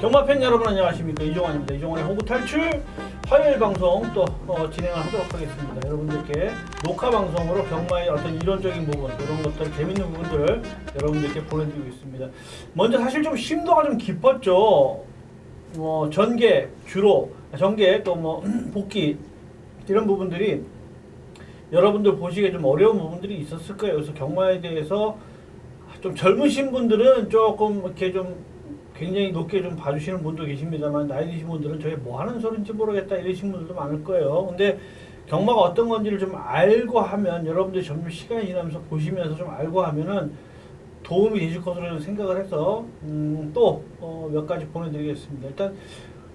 경마팬 여러분 안녕하십니까, 이종환입니다. 이종환의 호구 탈출 화요일 방송 또 진행을 하도록 하겠습니다. 여러분들께 녹화 방송으로 경마의 어떤 이론적인 부분, 이런 것들 재밌는 부분들을 여러분들께 보내드리고 있습니다. 먼저 사실 좀 심도가 좀 깊었죠. 전개, 주로 전개 또 복귀 이런 부분들이 여러분들 보시기에 좀 어려운 부분들이 있었을 거예요. 그래서 경마에 대해서 좀 젊으신 분들은 조금 이렇게 좀 굉장히 높게 좀 봐주시는 분도 계십니다만, 나이 드신 분들은 저게 뭐 하는 소린지 모르겠다 이러신 분들도 많을 거예요. 근데 경마가 어떤 건지를 좀 알고 하면, 여러분들이 점점 시간이 지나면서 보시면서 좀 알고 하면은 도움이 되실 것으로 생각을 해서 또 몇 가지 보내드리겠습니다. 일단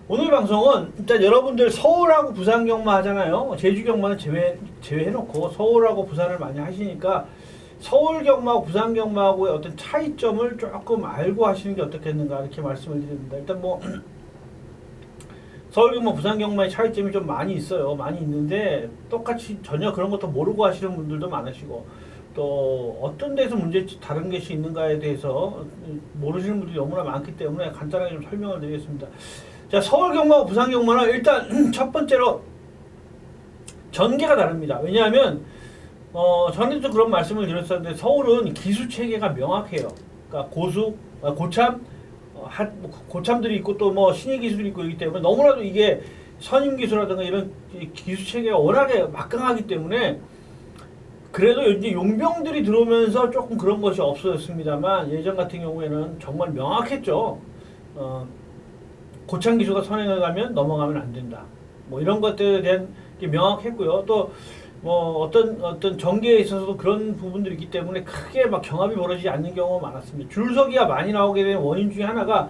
오늘 방송은 일단 여러분들 서울하고 부산 경마 하잖아요. 제주 경마는 제외해놓고 서울하고 부산을 많이 하시니까 서울 경마하고 부산 경마하고의 어떤 차이점을 조금 알고 하시는 게 어떻겠는가 이렇게 말씀을 드립니다. 일단 서울 경마, 부산 경마의 차이점이 좀 많이 있어요. 많이 있는데 똑같이 전혀 그런 것도 모르고 하시는 분들도 많으시고, 또 어떤 데서 다른 것이 있는가에 대해서 모르시는 분들이 너무나 많기 때문에 간단하게 좀 설명을 드리겠습니다. 자, 서울 경마하고 부산 경마는 일단 첫 번째로 전개가 다릅니다. 왜냐하면 전에도 그런 말씀을 드렸었는데, 서울은 기수 체계가 명확해요. 그러니까 고참, 고참들이 있고 또 신의 기술이 있고 이기 때문에 너무나도 이게 선임 기수라든가 이런 기수 체계가 워낙에 막강하기 때문에, 그래도 이제 용병들이 들어오면서 조금 그런 것이 없어졌습니다만, 예전 같은 경우에는 정말 명확했죠. 고참 기수가 선행을 가면 넘어가면 안 된다. 이런 것들에 대한 게 명확했고요. 또 어떤 전개에 있어서도 그런 부분들이 있기 때문에 크게 경합이 벌어지지 않는 경우가 많았습니다. 줄서기가 많이 나오게 된 원인 중에 하나가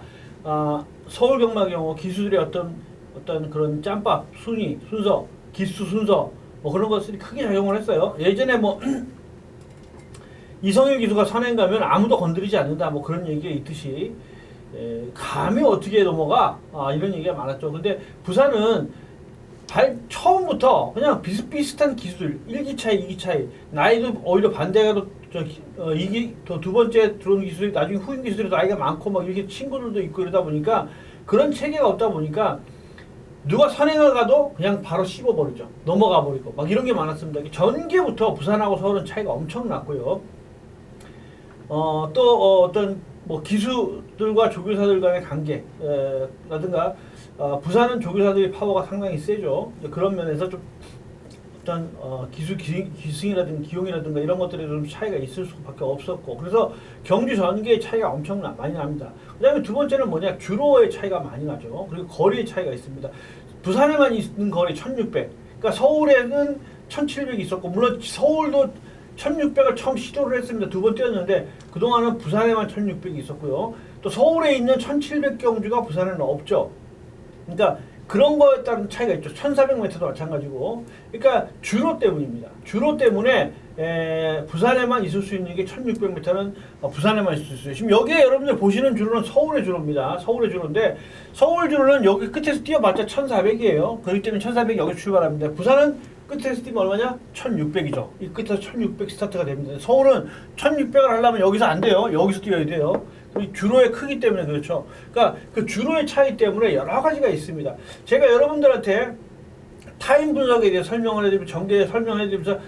서울 경마 경우 기수들의 어떤 그런 짬밥 순서, 기수 순서 그런 것들이 크게 작용을 했어요. 예전에 이성일 기수가 선행 가면 아무도 건드리지 않는다 그런 얘기가 있듯이, 감히 어떻게 넘어가 이런 얘기가 많았죠. 근데 부산은 처음부터 그냥 비슷비슷한 기술, 1기 차이, 2기 차이, 나이도 오히려 반대가 두 번째 들어온 기술이 나중에 후임 기술이 나이가 많고 이렇게 친구들도 있고 이러다 보니까, 그런 체계가 없다 보니까 누가 선행을 가도 그냥 바로 씹어버리죠. 넘어가 버리고 이런 게 많았습니다. 전개부터 부산하고 서울은 차이가 엄청 났고요. 또 어떤 기수들과 조교사들 간의 관계 라든가, 부산은 조교사들의 파워가 상당히 세죠. 그런 면에서 좀 어떤 기승이라든가 기용이라든가 이런 것들에 좀 차이가 있을 수밖에 없었고, 그래서 경주 전개의 차이가 엄청 많이 납니다. 그 다음에 두 번째는 주로의 차이가 많이 나죠. 그리고 거리의 차이가 있습니다. 부산에만 있는 거리 1600, 그러니까 서울에는 1700이 있었고, 물론 서울도 1600을 처음 시도를 했습니다. 두 번 뛰었는데 그동안은 부산에만 1600이 있었고요. 또 서울에 있는 1700 경주가 부산에는 없죠. 그러니까 그런 거에 따른 차이가 있죠. 1400m도 마찬가지고. 그러니까 주로 때문입니다. 주로 때문에 부산에만 있을 수 있는 게 1600m는 부산에만 있을 수 있어요. 지금 여기에 여러분들 보시는 주로는 서울의 주로입니다. 서울의 주로인데, 서울 주로는 여기 끝에서 뛰어봤자 1400이에요. 그렇기 때문에 1400 여기 출발합니다. 부산은 끝에서 뛰면 얼마냐? 1600이죠. 이 끝에서 1600 스타트가 됩니다. 서울은 1600을 하려면 여기서 안 돼요. 여기서 뛰어야 돼요. 주로의 크기 때문에 그렇죠. 그러니까 그 주로의 차이 때문에 여러 가지가 있습니다. 제가 여러분들한테 타임 분석에 대해 설명을 해드리면, 전개에 설명을 해드리면서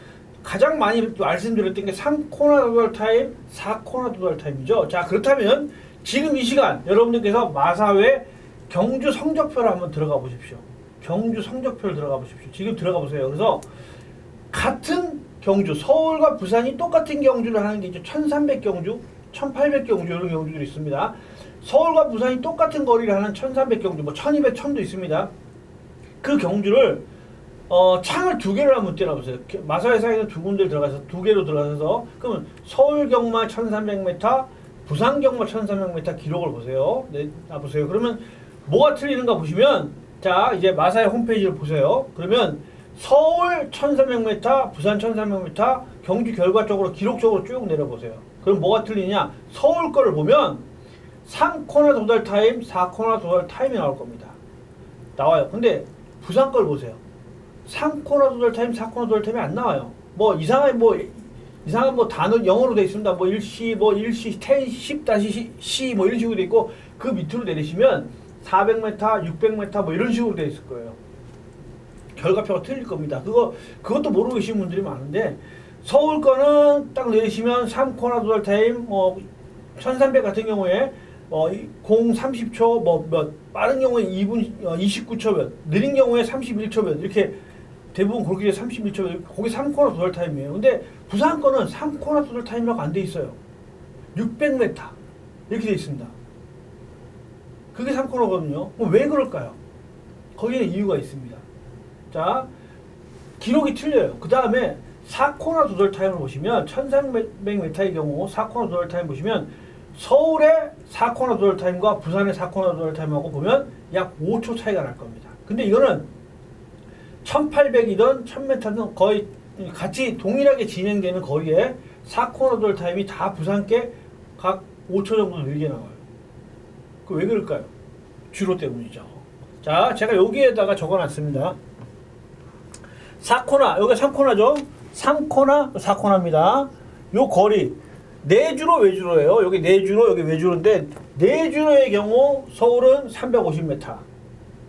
가장 많이 말씀드렸던 게 3코너 도달 타임, 4코너 도달 타임이죠. 자, 그렇다면 지금 이 시간 여러분들께서 마사회 경주 성적표를 한번 들어가 보십시오. 경주 성적표를 들어가 보십시오. 지금 들어가 보세요. 그래서 같은 경주, 서울과 부산이 똑같은 경주를 하는 게 있죠. 1300 경주, 1800 경주 이런 경주들이 있습니다. 서울과 부산이 똑같은 거리를 하는 1300 경주, 1200, 1000도 있습니다. 그 경주를 창을 두 개를 한번 떼어보세요. 마사회사에서 두 군데를 들어가서 두 개로 들어가서, 그러면 서울 경마 1300m, 부산 경마 1300m 기록을 보세요. 보세요. 그러면 뭐가 틀리는가 보시면, 자, 이제 마사회 홈페이지를 보세요. 그러면 서울 1300m, 부산 1300m 경주 결과적으로 기록적으로 쭉 내려보세요. 그럼 뭐가 틀리냐? 서울 거를 보면 3코너 도달 타임, 4코너 도달 타임이 나올 겁니다. 나와요. 근데 부산 걸 보세요. 3코너 도달 타임, 4코너 도달 타임이 안 나와요. 이상한 단어 영어로 돼 있습니다. 일시, 10-C, 이런 식으로 돼 있고, 그 밑으로 내리시면 400m, 600m 뭐 이런 식으로 돼 있을 거예요. 결과표가 틀릴 겁니다. 그것도 모르고 계신 분들이 많은데 서울 거는 딱 내리시면 3코너 도달 타임 1300 같은 경우에 0 30초 빠른 경우에 2분 29초 몇, 느린 경우에 31초 몇 이렇게 대부분 그렇게 31초 몇, 거기 3코너 도달 타임이에요. 근데 부산 거는 3코너 도달 타임이라고 안 돼 있어요. 600m 이렇게 돼 있습니다. 그게 3코너거든요. 왜 그럴까요? 거기는 이유가 있습니다. 자, 기록이 틀려요. 그 다음에 4코너 도달 타임을 보시면 1300m의 경우 4코너 도달 타임 보시면 서울의 4코너 도달 타임과 부산의 4코너 도달 타임하고 보면 약 5초 차이가 날 겁니다. 근데 이거는 1800이든 1000m든 거의 같이 동일하게 진행되는 거리에 4코너 도달 타임이 다 부산께 각 5초 정도 늘게 나와요. 그 왜 그럴까요? 주로 때문이죠. 자, 제가 여기에다가 적어놨습니다. 4코너, 여기가 3코너죠? 3코너, 4코너입니다. 요 거리, 내주로 외주로예요. 여기 내주로, 여기 외주로인데 내주로의 경우 서울은 350m,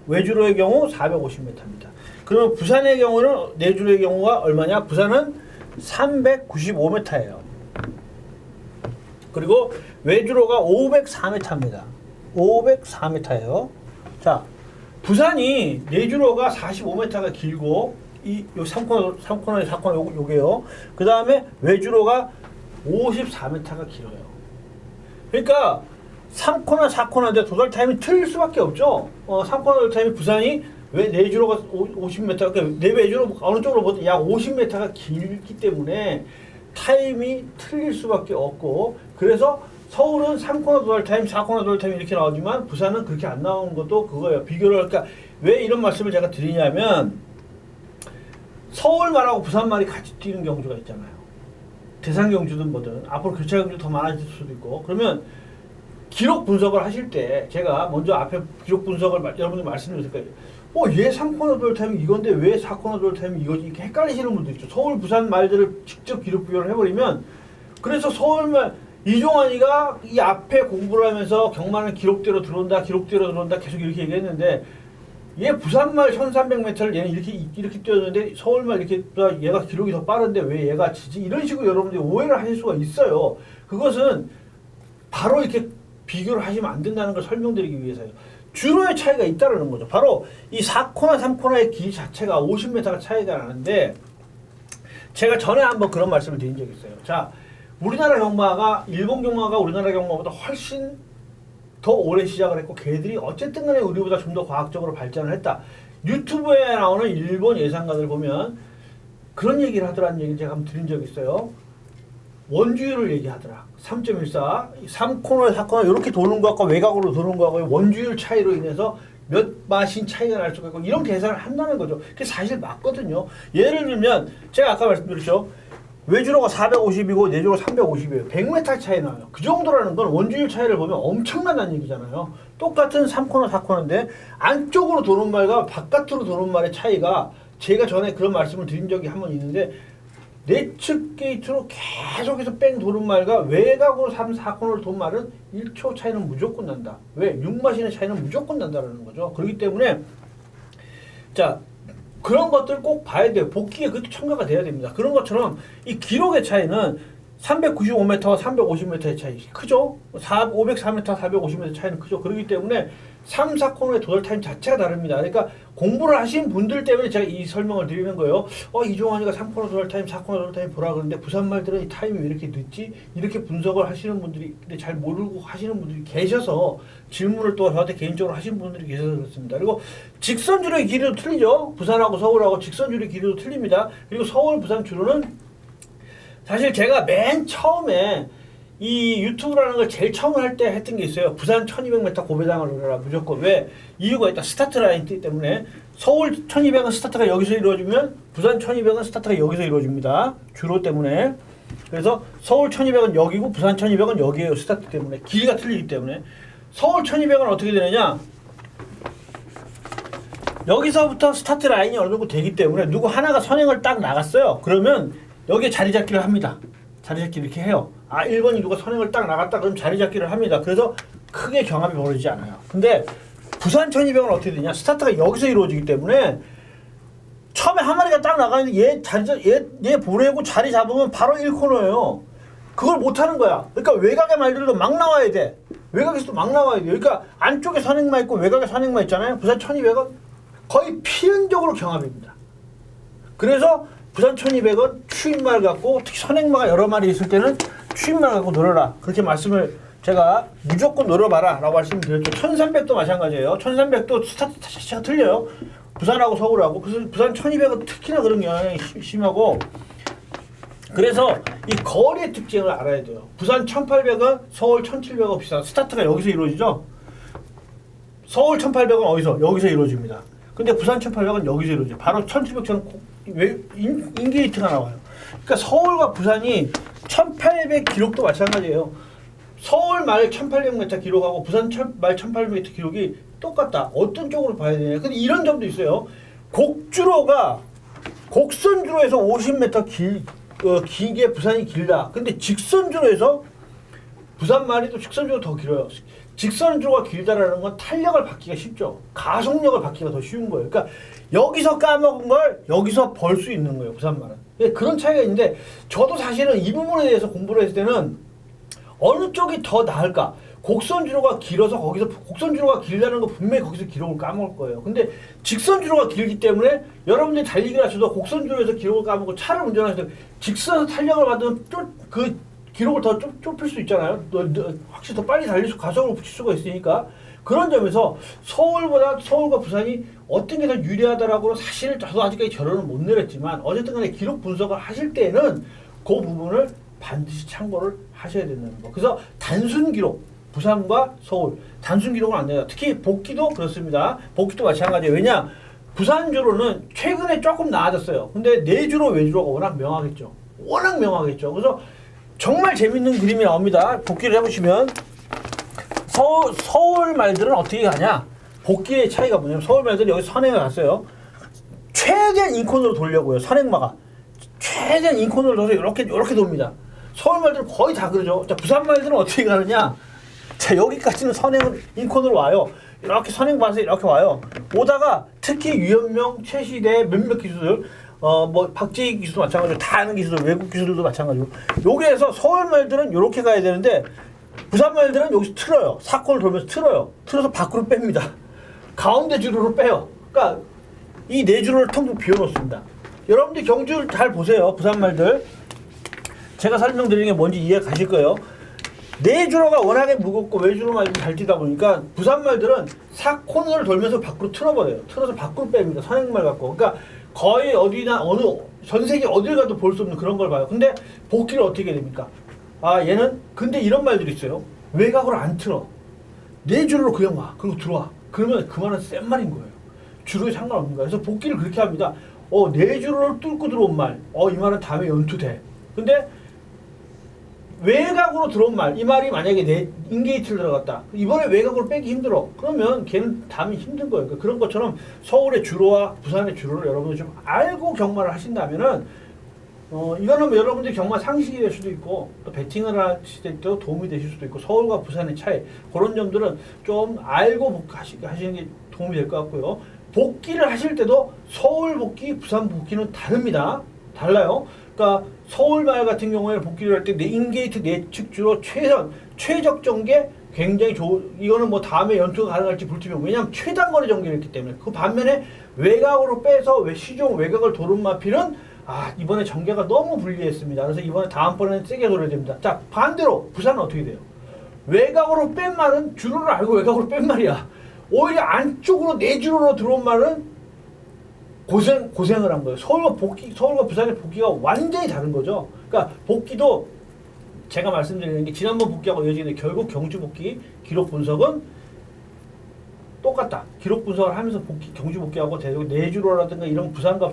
외주로의 경우 450m입니다. 그러면 부산의 경우는 내주로의 경우가 얼마냐? 부산은 395m예요. 그리고 외주로가 504m입니다. 504m예요. 자, 부산이 내주로가 45m가 길고 요 3코너에 4코너 요게요. 그 다음에 외주로가 54m가 길어요. 그러니까 3코너 4코너인데 도달 타임이 틀릴 수밖에 없죠. 3코너 도달 타임이 부산이 왜 내주로가 50m, 그러니까 내 외주로 어느 쪽으로 보든 약 50m가 길기 때문에 타임이 틀릴 수밖에 없고, 그래서 서울은 3코너 도달 타임, 4코너 도달 타임 이렇게 나오지만 부산은 그렇게 안 나오는 것도 그거예요. 비교를 그러니까 왜 이런 말씀을 제가 드리냐면 서울말하고 부산말이 같이 뛰는 경주가 있잖아요. 대상 경주든 뭐든 앞으로 교차 경주 더 많아질 수도 있고, 그러면 기록 분석을 하실 때 제가 먼저 앞에 기록 분석을 여러분들 말씀드릴 거예요. 얘 3코너 도달 타임이 이건데 왜 4코너 도달 타임이 이거지? 이렇게 헷갈리시는 분들 있죠. 서울 부산 말들을 직접 기록 비교를 해버리면, 그래서 서울말 이종환이가 이 앞에 공부를 하면서 경마는 기록대로 들어온다 계속 이렇게 얘기했는데, 얘 부산말 1300m를 얘는 이렇게 뛰었는데 서울말 이렇게 얘가 기록이 더 빠른데 왜 얘가 지지? 이런 식으로 여러분들이 오해를 하실 수가 있어요. 그것은 바로 이렇게 비교를 하시면 안 된다는 걸 설명드리기 위해서요. 주로의 차이가 있다는 거죠. 바로 이 4코너 3코너의 길이 자체가 50m가 차이가 나는데, 제가 전에 한번 그런 말씀을 드린 적이 있어요. 자, 우리나라 경마가 일본 경마가 우리나라 경마보다 훨씬 더 오래 시작을 했고, 걔들이 어쨌든 간에 우리보다 좀 더 과학적으로 발전을 했다. 유튜브에 나오는 일본 예상가들 보면 그런 얘기를 하더라는 얘기를 제가 한번 드린 적이 있어요. 원주율을 얘기하더라. 3.14, 3코너, 4코너 이렇게 도는 것과 외곽으로 도는 것과 원주율 차이로 인해서 몇 마신 차이가 날 수가 있고, 이런 계산을 한다는 거죠. 그게 사실 맞거든요. 예를 들면 제가 아까 말씀드렸죠. 외주로가 450이고 내주로가 350이에요. 100m 차이 나요. 그 정도라는 건 원주율 차이를 보면 엄청나다는 얘기잖아요. 똑같은 3코너, 4코너인데 안쪽으로 도는 말과 바깥으로 도는 말의 차이가, 제가 전에 그런 말씀을 드린 적이 한 번 있는데, 내측 게이트로 계속해서 뺑 도는 말과 외곽으로 3, 4코너를 도는 말은 1초 차이는 무조건 난다. 왜? 6마신의 차이는 무조건 난다는 거죠. 그렇기 때문에 자, 그런 것들 꼭 봐야 돼요. 복귀에 그것도 첨가가 돼야 됩니다. 그런 것처럼 이 기록의 차이는 395m와 350m의 차이 크죠? 504m, 450m 차이는 크죠? 그렇기 때문에 3, 4코너의 도달 타임 자체가 다릅니다. 그러니까 공부를 하신 분들 때문에 제가 이 설명을 드리는 거예요. 이종환이가 3코너 도달 타임, 4코너 도달 타임 보라 그러는데 부산 말들은 이 타임이 왜 이렇게 늦지? 이렇게 분석을 하시는 분들이, 근데 잘 모르고 하시는 분들이 계셔서 질문을 또 저한테 개인적으로 하신 분들이 계셔서 그렇습니다. 그리고 직선주로의 길이도 틀리죠? 부산하고 서울하고 직선주로의 길이도 틀립니다. 그리고 서울, 부산 주로는 사실 제가 맨 처음에 이 유튜브라는 걸 제일 처음 할 때 했던 게 있어요. 부산 1200m 고배당을 노려라. 무조건. 왜? 이유가 있다. 스타트 라인 때문에. 서울 1200은 스타트가 여기서 이루어지면 부산 1200은 스타트가 여기서 이루어집니다. 주로 때문에. 그래서 서울 1200은 여기고 부산 1200은 여기에요. 스타트 때문에. 길이가 틀리기 때문에. 서울 1200은 어떻게 되느냐? 여기서부터 스타트 라인이 어느 정도 되기 때문에 누구 하나가 선행을 딱 나갔어요. 그러면 여기에 자리 잡기를 합니다. 자리 잡기 이렇게 해요. 1번이 누가 선행을 딱 나갔다 그럼 자리 잡기를 합니다. 그래서 크게 경합이 벌어지지 않아요. 근데 부산 1200은 어떻게 되냐? 스타트가 여기서 이루어지기 때문에 처음에 한 마리가 딱 나가는데 얘 보내고 자리 잡으면 바로 1코너예요. 그걸 못하는 거야. 그러니까 외곽의 말들도 막 나와야 돼. 외곽에서도 막 나와야 돼. 그러니까 안쪽에 선행만 있고 외곽에 선행만 있잖아요. 부산 1200은 거의 필연적으로 경합입니다. 그래서 부산 1200은 추임말 갖고 특히 선행마가 여러 마리 있을 때는 추임말 갖고 노려라. 그렇게 말씀을 제가 무조건 노려봐라 라고 말씀드렸죠. 1300도 마찬가지예요. 1300도 스타트 자체가 틀려요. 부산하고 서울하고. 그래서 부산 1200은 특히나 그런 영향이 심하고 그래서 이 거리의 특징을 알아야 돼요. 부산 1800은 서울 1700은 비슷한 스타트가 여기서 이루어지죠. 서울 1800은 어디서? 여기서 이루어집니다. 근데 부산 1800은 여기서 이루어져요. 바로 1700처럼 인게이트가 나와요. 그러니까 서울과 부산이 1800 기록도 마찬가지예요. 서울 말 1800m 기록하고 부산 말 1800m 기록이 똑같다. 어떤 쪽으로 봐야 되냐. 근데 이런 점도 있어요. 곡선주로에서 50m 길게 부산이 길다. 근데 직선주로에서 부산 말이 또 직선주로 더 길어요. 직선주로가 길다라는 건 탄력을 받기가 쉽죠. 가속력을 받기가 더 쉬운 거예요. 그러니까 여기서 까먹은 걸 여기서 벌 수 있는 거예요. 부산 말은. 그런 차이가 있는데 저도 사실은 이 부분에 대해서 공부를 했을 때는 어느 쪽이 더 나을까? 곡선주로가 길어서 거기서 곡선주로가 길다는 거 분명히 거기서 기록을 까먹을 거예요. 근데 직선주로가 길기 때문에 여러분들이 달리기를 하셔도 곡선주로에서 기록을 까먹고 차를 운전하셔도 직선에서 탄력을 받으면 그 기록을 더 좁힐 수 있잖아요. 확실히 더 빨리 달릴 수 가속을 붙일 수가 있으니까 그런 점에서 서울과 부산이 어떤 게 더 유리하다라고 사실 저도 아직까지 결론을 못 내렸지만 어쨌든 간에 기록 분석을 하실 때는 그 부분을 반드시 참고를 하셔야 된다는 거. 그래서 단순 기록 부산과 서울 단순 기록은 안 돼요. 특히 복귀도 그렇습니다. 복귀도 마찬가지예요. 왜냐 부산 주로는 최근에 조금 나아졌어요. 근데 내주로 외주로가 워낙 명하겠죠. 그래서 정말 재밌는 그림이 나옵니다. 복귀를 해보시면 서울 말들은 어떻게 가냐. 복귀의 차이가 뭐냐면 서울 말들은 여기 선행을 갔어요. 최대한 인코너로 돌려고요. 선행마가 최대한 인코너로 돌아서 이렇게 돕니다. 서울 말들은 거의 다 그러죠. 자, 부산 말들은 어떻게 가느냐. 자, 여기까지는 선행을 인코너로 와요. 이렇게 선행 봐서 이렇게 와요. 오다가 특히 유현명, 최시대 몇몇 기수들 뭐 박재희 기수도 마찬가지고 다 아는 기수들 외국 기수들도 마찬가지고 여기에서 서울 말들은 이렇게 가야 되는데 부산 말들은 여기서 틀어요. 사건을 돌면서 틀어서 밖으로 뺍니다. 가운데 주로로 빼요. 그러니까 이 네 주로를 텅텅 비워놓습니다. 여러분들 경주 잘 보세요. 부산 말들 제가 설명드리는 게 뭔지 이해 가실 거예요. 네 주로가 워낙에 무겁고 외주로만 잘 뛰다 보니까 부산 말들은 사코너를 돌면서 밖으로 틀어버려요. 틀어서 밖으로 뺍니다. 선행말 갖고. 그러니까 거의 어디나 전 세계 어딜 가도 볼 수 없는 그런 걸 봐요. 근데 복귀를 어떻게 됩니까? 얘는 근데 이런 말들이 있어요. 외곽으로 안 틀어. 네 주로로 그냥 와. 그리고 들어와. 그러면 그 말은 센 말인 거예요. 주로에 상관없는 거예요. 그래서 복귀를 그렇게 합니다. 네 주로를 뚫고 들어온 말. 이 말은 다음에 연투돼. 근데 외곽으로 들어온 말, 이 말이 만약에 내 인게이트를 들어갔다. 이번에 외곽으로 빼기 힘들어. 그러면 걔는 다음에 힘든 거예요. 그러니까 그런 것처럼 서울의 주로와 부산의 주로를 여러분들 좀 알고 경마를 하신다면은 이거는 뭐 여러분들 경마 상식이 될 수도 있고 또 배팅을 하실 때도 도움이 되실 수도 있고 서울과 부산의 차이 그런 점들은 좀 알고 하시는 게 도움이 될 것 같고요. 복귀를 하실 때도 서울 복귀, 부산 복귀는 다릅니다. 달라요. 그러니까 서울말 같은 경우에 복귀를 할 때 내 인게이트 내측 주로 최적 전개 굉장히 이거는 뭐 다음에 연투가 가능할지 볼지면 왜냐하면 최단거리 전개를 했기 때문에 그 반면에 외곽으로 빼서 시종 외곽을 도른 마필은 이번에 전개가 너무 불리했습니다. 그래서 이번에 다음번에는 세게 돌려야 됩니다. 자 반대로 부산은 어떻게 돼요? 외곽으로 뺀 말은 주로를 알고 외곽으로 뺀 말이야. 오히려 안쪽으로 내주로로 들어온 말은 고생을 한 거예요. 서울과 부산의 복귀가 완전히 다른 거죠. 그러니까 복귀도 제가 말씀드리는 게 지난번 복귀하고 이어지는데 결국 경주 복귀 기록 분석은 똑같다. 기록 분석을 하면서 경주 복귀하고 내주로라든가 이런 부산과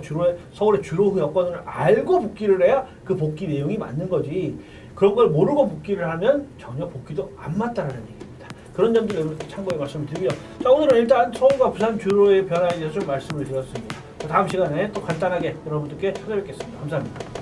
서울의 주로 여건을 알고 복귀를 해야 그 복귀 내용이 맞는 거지. 그런 걸 모르고 복귀를 하면 전혀 복귀도 안 맞다라는 얘기입니다. 그런 점들 여러분들 참고해 말씀을 드리고요. 자, 오늘은 일단 서울과 부산 주로의 변화에 대해서 좀 말씀을 드렸습니다. 다음 시간에 또 간단하게 여러분들께 찾아뵙겠습니다. 감사합니다.